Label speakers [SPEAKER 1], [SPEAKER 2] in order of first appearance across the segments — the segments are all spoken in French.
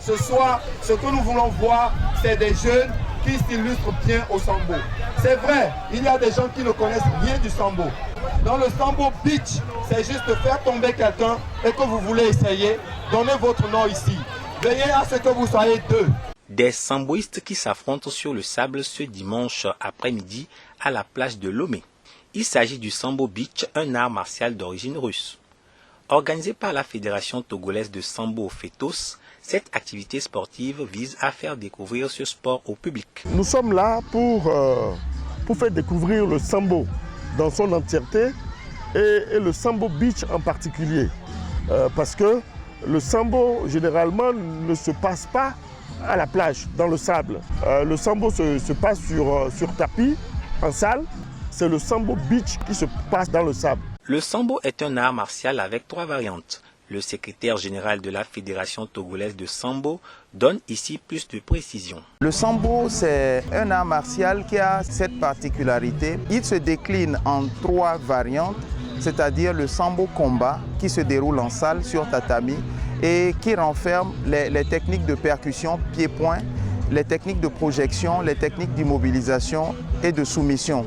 [SPEAKER 1] Ce soir, ce que nous voulons voir, c'est des jeunes qui s'illustrent bien au sambo. C'est vrai, il y a des gens qui ne connaissent rien du sambo. Dans le sambo beach, c'est juste faire tomber quelqu'un et que vous voulez essayer, donnez votre nom ici. Veillez à ce que vous soyez deux.
[SPEAKER 2] Des samboïstes qui s'affrontent sur le sable ce dimanche après-midi à la plage de Lomé. Il s'agit du Sambo Beach, un art martial d'origine russe. Organisé par la Fédération togolaise de Sambo Fetos, cette activité sportive vise à faire découvrir ce sport au public.
[SPEAKER 3] Nous sommes là pour faire découvrir le sambo dans son entièreté et le Sambo Beach en particulier. Parce que le sambo, généralement, ne se passe pas à la plage, dans le sable. Le sambo se passe sur tapis, en salle. C'est le Sambo Beach qui se passe dans le sable.
[SPEAKER 2] Le sambo est un art martial avec 3 variantes. Le secrétaire général de la Fédération togolaise de Sambo donne ici plus de précisions.
[SPEAKER 4] Le sambo, c'est un art martial qui a cette particularité. Il se décline en 3 variantes, c'est-à-dire le sambo combat qui se déroule en salle sur tatami et qui renferme les techniques de percussion pied-point, les techniques de projection, les techniques d'immobilisation et de soumission,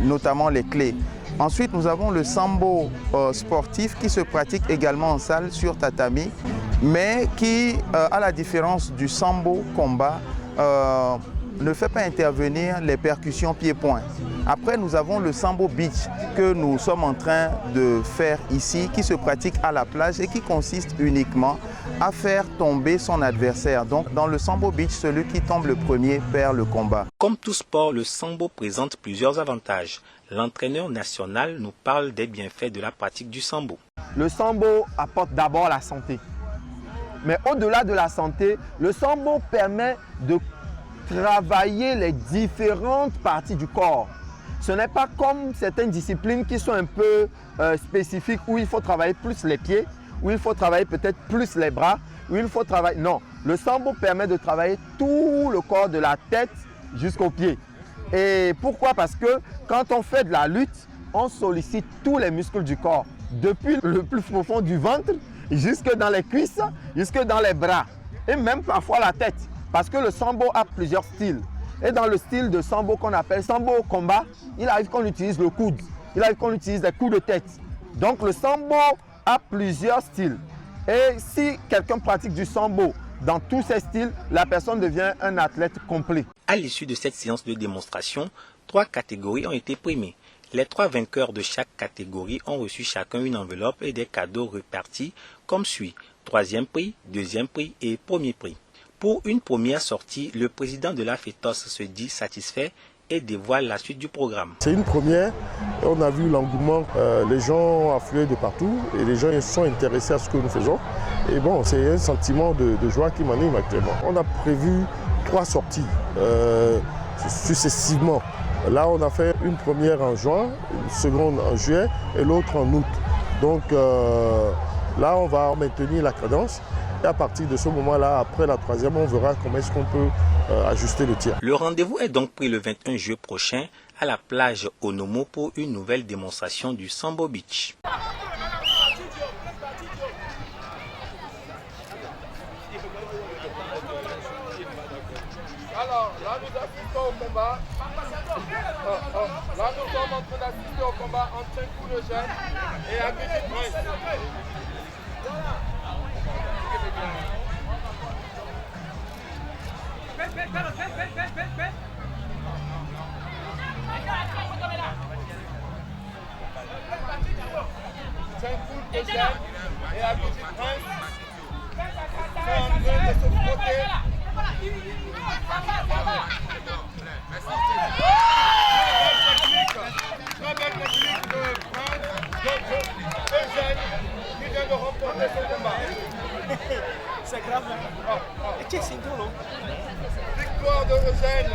[SPEAKER 4] notamment les clés. Ensuite, nous avons le sambo sportif qui se pratique également en salle sur tatami, mais qui, à la différence du sambo combat, ne fait pas intervenir les percussions pied-point. Après, nous avons le Sambo Beach que nous sommes en train de faire ici, qui se pratique à la plage et qui consiste uniquement à faire tomber son adversaire. Donc, dans le Sambo Beach, celui qui tombe le premier perd le combat.
[SPEAKER 2] Comme tout sport, le sambo présente plusieurs avantages. L'entraîneur national nous parle des bienfaits de la pratique du sambo.
[SPEAKER 5] Le sambo apporte d'abord la santé. Mais au-delà de la santé, le sambo permet de travailler les différentes parties du corps. Ce n'est pas comme certaines disciplines qui sont un peu spécifiques où il faut travailler plus les pieds, où il faut travailler peut-être plus les bras, où il faut travailler... Non, le sambo permet de travailler tout le corps de la tête jusqu'aux pieds. Et pourquoi? Parce que quand on fait de la lutte, on sollicite tous les muscles du corps, depuis le plus profond du ventre, jusque dans les cuisses, jusque dans les bras, et même parfois la tête. Parce que le sambo a plusieurs styles. Et dans le style de sambo qu'on appelle sambo combat, il arrive qu'on utilise le coude, il arrive qu'on utilise des coups de tête. Donc le sambo a plusieurs styles. Et si quelqu'un pratique du sambo dans tous ces styles, la personne devient un athlète complet.
[SPEAKER 2] À l'issue de cette séance de démonstration, 3 catégories ont été primées. Les 3 vainqueurs de chaque catégorie ont reçu chacun une enveloppe et des cadeaux répartis comme suit: 3e prix, 2e prix et 1er prix. Pour une première sortie, le président de la FETOS se dit satisfait et dévoile la suite du programme.
[SPEAKER 3] C'est une première, on a vu l'engouement, les gens ont afflué de partout et les gens sont intéressés à ce que nous faisons. Et bon, c'est un sentiment de joie qui m'anime actuellement. On a prévu 3 sorties successivement. Là, on a fait une première en juin, une seconde en juillet et l'autre en août. Donc là, on va maintenir la cadence. Et à partir de ce moment-là, après la 3e, on verra comment est-ce qu'on peut ajuster le tir.
[SPEAKER 2] Le rendez-vous est donc pris le 21 juillet prochain à la plage Onomo pour une nouvelle démonstration du Sambo Beach.
[SPEAKER 1] Alors, là nous assistons au combat. Là nous sommes en train d'assister au combat entre un coup de jeune et un petit prince. C'est un coup de jeune et un petit prince sont en train de se frotter. Très belle technique de Prince, Eugène, qui vient de remporter ce combat.
[SPEAKER 6] C'est grave.
[SPEAKER 1] Victoire de Eugène.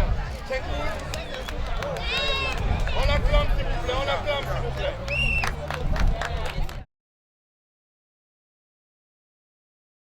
[SPEAKER 1] On l'acclame s'il vous plaît, on l'acclame s'il vous plaît.